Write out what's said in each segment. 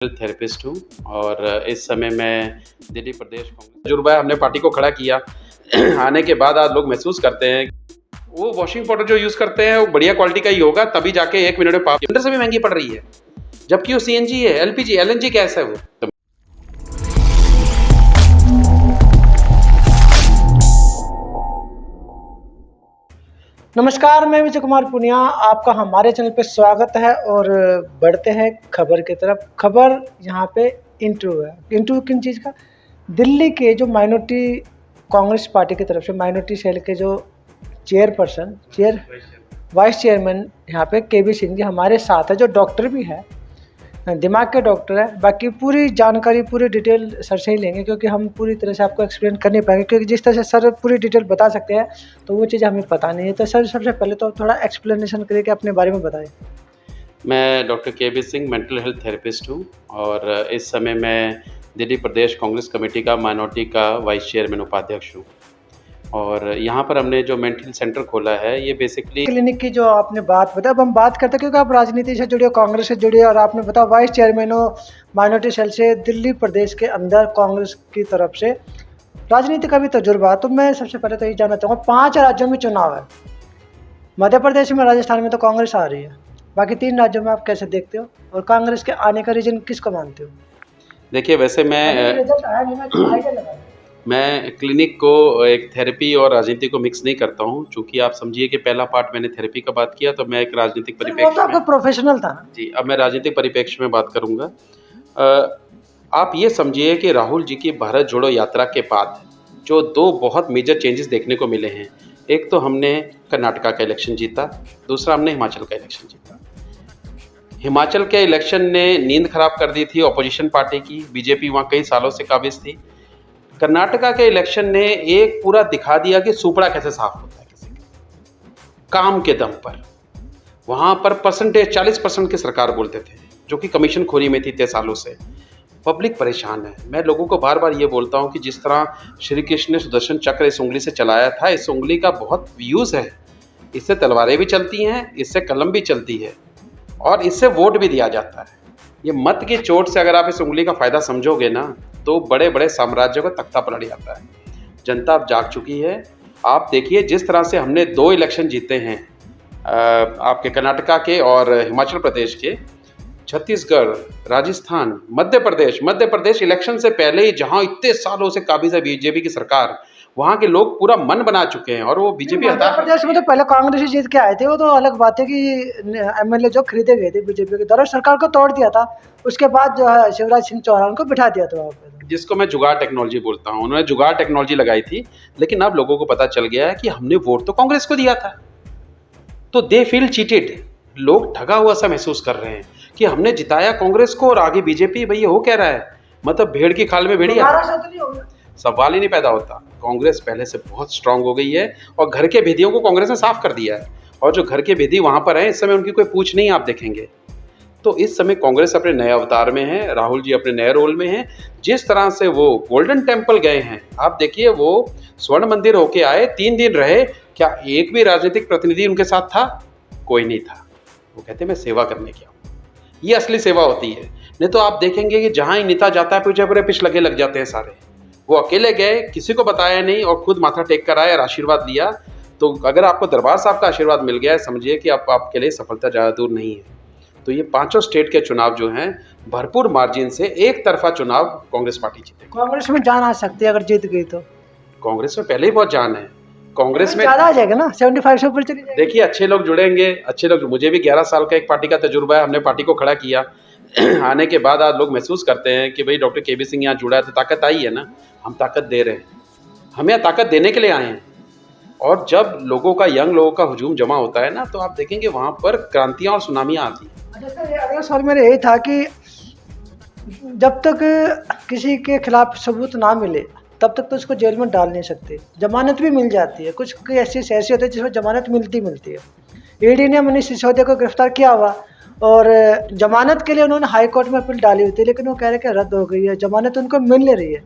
Therapist हूँ और इस समय मैं दिल्ली प्रदेश कांग्रेस तजुर्बा है। हमने पार्टी को खड़ा किया आने के बाद आज लोग महसूस करते हैं वो वॉशिंग पाउडर जो यूज़ करते हैं वो बढ़िया क्वालिटी का ही होगा, तभी जाके 1 मिनट में पाप सिलेंडर से भी महंगी पड़ रही है, जबकि वो सीएनजी है, एलपीजी एलएनजी गैस है वो। नमस्कार, मैं विजय कुमार पुनिया, आपका हमारे चैनल पे स्वागत है। और बढ़ते हैं खबर की तरफ। खबर यहाँ पे इंटरव्यू है। इंटरव्यू किन चीज़ का? दिल्ली के जो माइनॉरिटी कांग्रेस पार्टी की तरफ से माइनॉरिटी सेल के जो वाइस चेयरमैन यहाँ पे केबी सिंह जी हमारे साथ है, जो डॉक्टर भी है, दिमाग के डॉक्टर है। बाकी पूरी जानकारी पूरी डिटेल सर से ही लेंगे, क्योंकि हम पूरी तरह से आपको एक्सप्लेन कर नहीं पाएंगे, क्योंकि जिस तरह से सर पूरी डिटेल बता सकते हैं तो वो चीज़ हमें पता नहीं है। तो सर सबसे पहले तो थोड़ा एक्सप्लेनेशन करके अपने बारे में बताएं। मैं डॉक्टर केबी सिंह मेंटल हेल्थ थेरेपिस्ट हूँ और इस समय मैं दिल्ली प्रदेश कांग्रेस कमेटी का माइनॉरिटी का वाइस चेयरमैन उपाध्यक्ष हूँ। और यहाँ पर हमने जो मेंटल सेंटर खोला है ये बेसिकली क्लिनिक की जो आपने बात बताया, अब हम बात करते हैं, क्योंकि आप राजनीति से जुड़े हो, कांग्रेस से जुड़े हो, और आपने बताया वाइस चेयरमैन हो माइनॉरिटी सेल से दिल्ली प्रदेश के अंदर कांग्रेस की तरफ से, राजनीति का भी तजुर्बा। तो मैं सबसे पहले तो ये जानना चाहूँगा, 5 राज्यों में चुनाव है, मध्य प्रदेश में, राजस्थान में तो कांग्रेस आ रही है, बाकी 3 राज्यों में आप कैसे देखते हो, और कांग्रेस के आने का रीजन किसको मानते हो? देखिए, वैसे मैं क्लिनिक को एक थेरेपी और राजनीति को मिक्स नहीं करता हूँ, चूँकि आप समझिए कि पहला पार्ट मैंने थेरेपी का बात किया, तो मैं एक राजनीतिक परिप्रेक्ष्य में प्रोफेशनल था जी, अब मैं राजनीतिक परिप्रेक्ष्य में बात करूँगा। आप ये समझिए कि राहुल जी की भारत जोड़ो यात्रा के बाद जो 2 बहुत मेजर चेंजेस देखने को मिले हैं। एक तो हमने कर्नाटका का इलेक्शन जीता, दूसरा हमने हिमाचल का इलेक्शन जीता। हिमाचल के इलेक्शन ने नींद खराब कर दी थी ऑपोजिशन पार्टी की, बीजेपी वहाँ कई सालों से काबिज थी। कर्नाटका के इलेक्शन ने एक पूरा दिखा दिया कि सुपड़ा कैसे साफ होता है किसी का काम के दम पर। वहाँ पर परसेंटेज 40% की सरकार बोलते थे, जो कि कमीशन खोरी में थी 3 सालों से। पब्लिक परेशान है। मैं लोगों को बार बार ये बोलता हूँ कि जिस तरह श्री कृष्ण ने सुदर्शन चक्र इस उंगली से चलाया था, इस उंगली का बहुत यूज़ है। इससे तलवारें भी चलती हैं, इससे कलम भी चलती है और इससे वोट भी दिया जाता है। ये मत की चोट से अगर आप इस उंगली का फ़ायदा समझोगे ना, तो बड़े बड़े साम्राज्यों का तख्ता पलट जाता है। जनता अब जाग चुकी है। आप देखिए जिस तरह से हमने 2 इलेक्शन जीते हैं, आपके कर्नाटका के और हिमाचल प्रदेश के, छत्तीसगढ़, राजस्थान, मध्य प्रदेश इलेक्शन से पहले ही जहां इतने सालों से काबिज है बीजेपी की सरकार, वहां के लोग पूरा मन बना चुके हैं और वो बीजेपी मध्य प्रदेश में तो पहले कांग्रेस ही जीत के आए थे। वो तो अलग बात है कि एमएलए जो खरीदे गए थे बीजेपी के द्वारा, सरकार को तोड़ दिया था। उसके बाद जो है शिवराज सिंह चौहान को बिठा दिया था वहाँ पे, जिसको मैं जुगाड़ टेक्नोलॉजी बोलता हूँ। उन्होंने जुगाड़ टेक्नोलॉजी लगाई थी, लेकिन अब लोगों को पता चल गया है कि हमने वोट तो कांग्रेस को दिया था, तो दे फील चीटेड। लोग ठगा हुआ सा महसूस कर रहे हैं कि हमने जिताया कांग्रेस को और आगे बीजेपी। भैया हो क्या रहा है, मतलब भेड़ की खाल में भेड़िया, सवाल ही नहीं पैदा होता। कांग्रेस पहले से बहुत स्ट्रांग हो गई है और घर के भेदियों को कांग्रेस ने साफ कर दिया है, और जो घर के भेदी वहां पर हैं इस समय उनकी कोई पूछ नहीं आप देखेंगे। तो इस समय कांग्रेस अपने नए अवतार में है, राहुल जी अपने नए रोल में हैं। जिस तरह से वो गोल्डन टेम्पल गए हैं, आप देखिए, वो स्वर्ण मंदिर होके आए, 3 दिन रहे, क्या एक भी राजनीतिक प्रतिनिधि उनके साथ था? कोई नहीं था। वो कहते मैं सेवा करने गया हूँ। ये असली सेवा होती है। नहीं तो आप देखेंगे कि जहाँ ही नेता जाता है पीछे पूरे पिछ लगे लग जाते हैं सारे। वो अकेले गए, किसी को बताया नहीं और खुद माथा टेक कर आए और आशीर्वाद लिया। तो अगर आपको दरबार साहब का आशीर्वाद मिल गया है, समझिए कि आपके लिए सफलता ज़्यादा दूर नहीं है। तो ये 5 स्टेट के चुनाव जो हैं, भरपूर मार्जिन से एक तरफा चुनाव कांग्रेस पार्टी जीतेगी। कांग्रेस में जान आ सकती है अगर जीत गई तो। कांग्रेस में पहले ही बहुत जान है। कांग्रेस में ज़्यादा आ जाएगा ना, 75 से ऊपर चली जाएगी। देखिए अच्छे लोग जुड़ेंगे, अच्छे लोग। मुझे भी 11 साल का एक पार्टी का तजुर्बा है। हमने पार्टी को खड़ा किया आने के बाद आज लोग महसूस करते हैं कि भाई डॉक्टर केबी सिंह यहाँ जुड़ा है तो ताकत आई है ना। हम ताकत दे रहे हैं, हम यहाँ ताकत देने के लिए आए हैं। और जब लोगों का, यंग लोगों का हुजूम जमा होता है ना, तो आप देखेंगे वहाँ पर क्रांतियाँ और सुनामियाँ आती हैं। अगला सवाल मेरा यही था कि जब तक किसी के खिलाफ सबूत ना मिले तब तक तो उसको जेल में डाल नहीं सकते। जमानत भी मिल जाती है, कुछ ऐसी होती है जिसमें जमानत मिलती है। ईडी ने मनीष सिसोदिया को गिरफ्तार किया हुआ और जमानत के लिए उन्होंने हाई कोर्ट में अपील डाली हुई थी, लेकिन वो कह रहे कि रद्द हो गई है, जमानत उनको मिल नहीं रही है।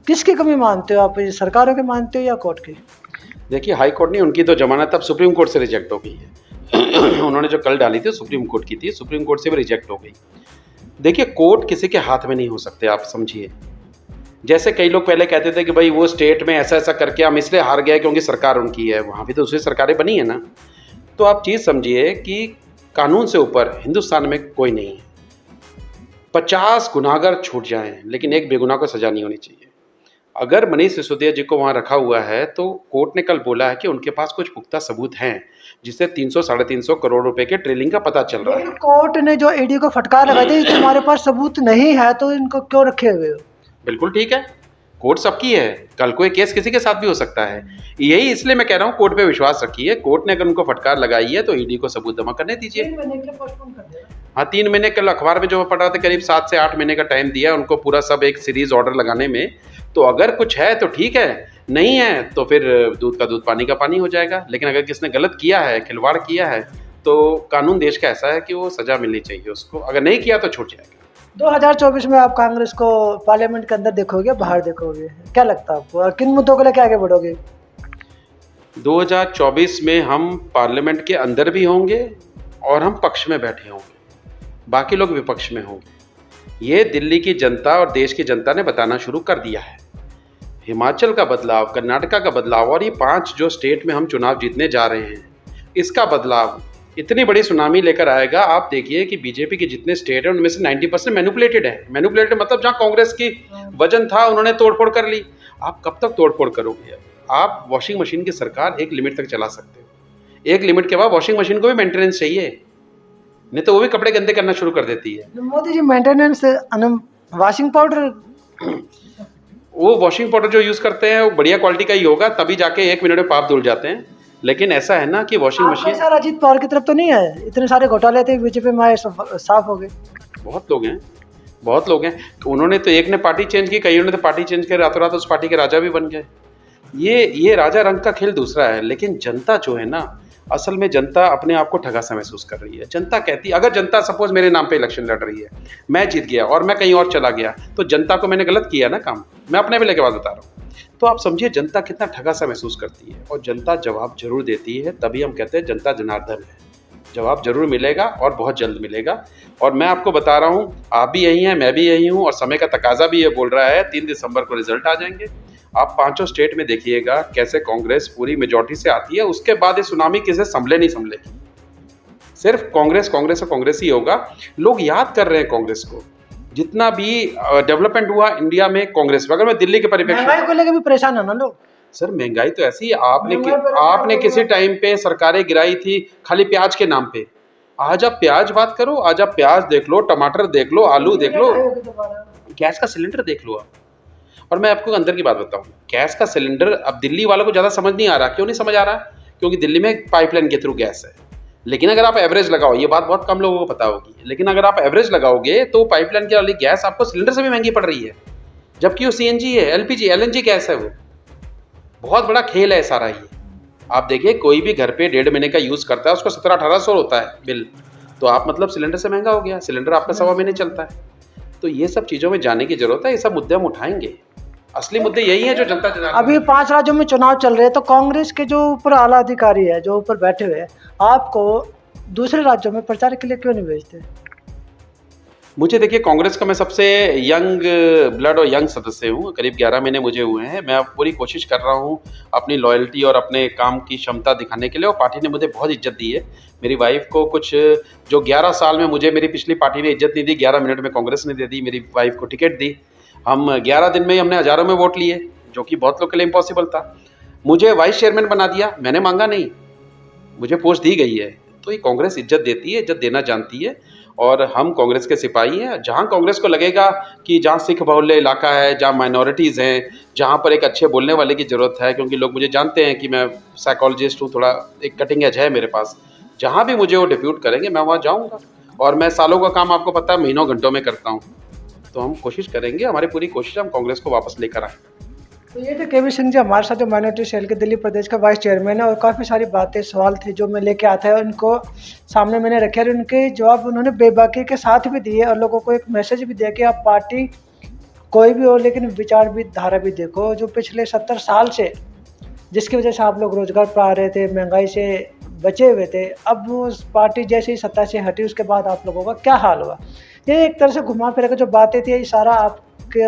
किसकी कमी मानते हो आप, सरकारों के मानते हो या कोर्ट की? देखिए हाई कोर्ट नहीं, उनकी तो जमानत अब सुप्रीम कोर्ट से रिजेक्ट हो गई है उन्होंने जो कल डाली थी सुप्रीम कोर्ट की थी, सुप्रीम कोर्ट से भी रिजेक्ट हो गई। देखिए, कोर्ट किसी के हाथ में नहीं हो सकते, आप समझिए। जैसे कई लोग पहले कहते थे कि भाई वो स्टेट में ऐसा-ऐसा करके हम इसलिए हार गए क्योंकि सरकार उनकी है, वहाँ भी तो दूसरी सरकारें बनी है ना। तो आप चीज़ समझिए कि कानून से ऊपर हिंदुस्तान में कोई नहीं है। 50 गुनाहगार छूट जाएँ, लेकिन एक बेगुनाह को सज़ा नहीं होनी चाहिए। अगर मनीष सिसोदिया जी को वहाँ रखा हुआ है, तो कोर्ट ने कल बोला है कि उनके पास कुछ पुख्ता सबूत हैं, जिससे 300 साढ़े 300 करोड़ रुपए के ट्रेलिंग का पता चल रहा लेकिन है। कोर्ट ने जो ईडी को फटकार लगाई थी, तुम्हारे पास सबूत नहीं है तो इनको क्यों रखे हुए हो? बिल्कुल ठीक है, कोर्ट सबकी है, कल को ये केस किसी के साथ भी हो सकता है। यही इसलिए मैं कह रहा हूँ कोर्ट पे विश्वास रखिए, कोर्ट ने अगर उनको फटकार लगाई है तो ईडी को सबूत जमा करने दीजिए। 3 महीने के लिए पोस्टपोन कर देना। हाँ, 3 महीने, कल अखबार में जो मैं पढ़ रहा था करीब 7 से 8 महीने का टाइम दिया है उनको पूरा सब एक सीरीज़ ऑर्डर लगाने में। तो अगर कुछ है तो ठीक है, नहीं है तो फिर दूध का दूध पानी का पानी हो जाएगा। लेकिन अगर किसने गलत किया है, खिलवाड़ किया है, तो कानून देश का ऐसा है कि वो सज़ा मिलनी चाहिए उसको, अगर नहीं किया तो छूट जाएगा। 2024 में आप कांग्रेस को पार्लियामेंट के अंदर देखोगे, बाहर देखोगे? क्या लगता है आपको और किन मुद्दों को लेके आगे बढ़ोगे? 2024 में हम पार्लियामेंट के अंदर भी होंगे और हम पक्ष में बैठे होंगे, बाकी लोग विपक्ष में होंगे। ये दिल्ली की जनता और देश की जनता ने बताना शुरू कर दिया है। हिमाचल का बदलाव, कर्नाटका का बदलाव और ये 5 जो स्टेट में हम चुनाव जीतने जा रहे हैं, इसका बदलाव इतनी बड़ी सुनामी लेकर आएगा। आप देखिए कि बीजेपी के जितने स्टेट हैं उनमें से 90% मैनिपुलेटेड है। मैनिपुलेटेड मतलब जहाँ कांग्रेस की वजन था उन्होंने तोड़फोड़ कर ली। आप कब तक तोड़फोड़ करोगे? आप वॉशिंग मशीन की सरकार एक लिमिट तक चला सकते हो, एक लिमिट के बाद वॉशिंग मशीन को भी मेंटेनेंस चाहिए, नहीं तो वो भी कपड़े गंदे करना शुरू कर देती है। Modi ji maintenance washing powder, वो वॉशिंग पाउडर जो यूज़ करते हैं वो बढ़िया क्वालिटी का ही होगा, तभी जाके 1 मिनट में पाप धुल जाते हैं। लेकिन ऐसा है ना कि वॉशिंग आपका मशीन, सर अजीत पवार की तरफ तो नहीं है? इतने सारे घोटाले थे बीजेपी में आए, साफ हो गए। बहुत लोग हैं, बहुत लोग हैं। तो उन्होंने तो, एक ने पार्टी चेंज की, कईयों ने तो पार्टी चेंज कर रातों रात उस पार्टी के राजा भी बन गए। ये राजा रंग का खेल दूसरा है। लेकिन जनता जो है ना, असल में जनता अपने आप को ठगा सा महसूस कर रही है। जनता कहती, अगर जनता सपोज मेरे नाम पे इलेक्शन लड़ रही है, मैं जीत गया और मैं कहीं और चला गया, तो जनता को मैंने गलत किया ना काम। मैं अपने भी लेके बात बता रहा हूँ। तो आप समझिए जनता कितना ठगा सा महसूस करती है, और जनता जवाब जरूर देती है। तभी हम कहते हैं जनता जनार्दन है। जवाब जरूर मिलेगा और बहुत जल्द मिलेगा। और मैं आपको बता रहा हूँ, आप भी यही हैं, मैं भी यही हूँ, और समय का तकाजा भी ये बोल रहा है, 3 दिसंबर को रिजल्ट आ जाएंगे। आप 5 स्टेट में देखिएगा कैसे कांग्रेस पूरी मेजॉरिटी से आती है। उसके बाद ये सुनामी किसे संभले नहीं संभलेगी। सिर्फ कांग्रेस कांग्रेस और कांग्रेस ही होगा। लोग याद कर रहे हैं कांग्रेस को, जितना भी डेवलपमेंट हुआ इंडिया में कांग्रेस में। अगर मैं दिल्ली के परिप्रेक्ष्य, महंगाई को लेकर भी परेशान है ना लोग। सर महंगाई तो ऐसी है, महंगाई पर आपने आपको किसी टाइम पे सरकारें गिराई थी खाली प्याज के नाम पे। आज आप प्याज बात करो, आज आप प्याज देख लो, टमाटर देख लो, आलू देख लो, गैस का सिलेंडर देख लो आप। और मैं आपको अंदर की बात बताऊं, गैस का सिलेंडर अब दिल्ली वालों को ज़्यादा समझ नहीं आ रहा। क्यों नहीं समझ आ रहा? क्योंकि दिल्ली में पाइपलाइन के थ्रू गैस है। लेकिन अगर आप एवरेज लगाओ, ये बात बहुत कम लोगों को पता होगी, लेकिन अगर आप एवरेज लगाओगे तो पाइपलाइन की वाली गैस आपको सिलेंडर से भी महंगी पड़ रही है, जबकि वो सीएनजी है, एलपीजी एलएनजी गैस है। वो बहुत बड़ा खेल है सारा ये। आप देखिए कोई भी घर पे 1.5 महीने का यूज़ करता है, उसको 1700-1800 होता है बिल। तो आप मतलब सिलेंडर से महंगा हो गया, सिलेंडर आपका 1.25 महीने चलता है। तो ये सब चीज़ों में जाने की जरूरत है, ये सब मुद्दे हम उठाएंगे। असली मुद्दे यही है जो जनता अभी 5 राज्यों में चुनाव चल रहे हैं, तो कांग्रेस के जो ऊपर आला अधिकारी है, जो ऊपर बैठे हुए हैं, आपको दूसरे राज्यों में प्रचार के लिए क्यों नहीं भेजते? मुझे देखिए, कांग्रेस का मैं सबसे यंग ब्लड और यंग सदस्य हूँ। करीब 11 महीने मुझे हुए हैं। मैं पूरी कोशिश कर रहा हूँ अपनी लॉयल्टी और अपने काम की क्षमता दिखाने के लिए, और पार्टी ने मुझे बहुत इज्जत दी है। मेरी वाइफ को कुछ, जो 11 साल में मुझे मेरी पिछली पार्टी ने इज्जत नहीं दी, 11 मिनट में कांग्रेस ने दे दी। मेरी वाइफ को टिकट दी, हम 11 दिन में ही हमने हज़ारों में वोट लिए, जो कि बहुत लोग के लिए इम्पॉसिबल था। मुझे वाइस चेयरमैन बना दिया, मैंने मांगा नहीं, मुझे पोस्ट दी गई है। तो ये कांग्रेस इज्जत देती है, इज्जत देना जानती है, और हम कांग्रेस के सिपाही हैं। जहाँ कांग्रेस को लगेगा कि जहाँ सिख बहुल्य इलाका है, जहाँ माइनॉरिटीज़ हैं, जहाँ पर एक अच्छे बोलने वाले की ज़रूरत है, क्योंकि लोग मुझे जानते हैं कि मैं साइकोलॉजिस्ट हूँ, थोड़ा एक कटिंग एज है मेरे पास। जहाँ भी मुझे वो डिप्यूट करेंगे मैं वहाँ जाऊँगा, और मैं सालों का काम आपको पता है महीनों घंटों में करता हूँ। तो हम कोशिश करेंगे, हमारी पूरी कोशिश है हम कांग्रेस को वापस लेकर आएँ। तो ये थे केवी सिंह जी हमारे साथ, जो माइनॉरिटी सेल के दिल्ली प्रदेश का वाइस चेयरमैन है, और काफ़ी सारी बातें, सवाल थे जो मैं लेके आता है, उनको सामने मैंने रखे और उनके जवाब उन्होंने बेबाकी के साथ भी दिए, और लोगों को एक मैसेज भी दिया कि आप पार्टी कोई भी हो, लेकिन विचार भी, धारा भी देखो। जो पिछले 70 साल से जिसकी वजह से आप लोग रोजगार पा रहे थे, महंगाई से बचे हुए थे, अब वो पार्टी जैसे ही सत्ता से हटी, उसके बाद आप लोगों का क्या हाल हुआ। ये एक तरह से घुमा फिरा के जो बातें थी, ये सारा आपके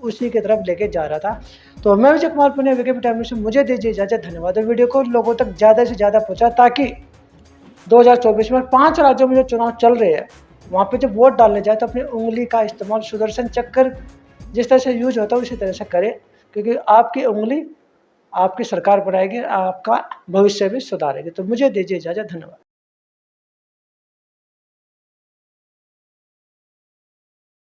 उसी की तरफ लेके जा रहा था। तो मैं विजय कुमार पुनिया, विकेपी टाइम न्यूज़ से मुझे दीजिए इजाज़त। धन्यवाद। और वीडियो को लोगों तक ज़्यादा से ज़्यादा पहुँचाएँ, ताकि 2024 में 5 राज्यों में जो चुनाव चल रहे हैं, वहाँ पे जब वोट डालने जाए तो अपनी उँगली का इस्तेमाल सुदर्शन चक्र जिस तरह से यूज़ होता है उसी तरह से करें, क्योंकि आपकी उँगली आपकी सरकार बनाएगी, आपका भविष्य भी सुधारेगी। तो मुझे दीजिए इजाज़त। धन्यवाद।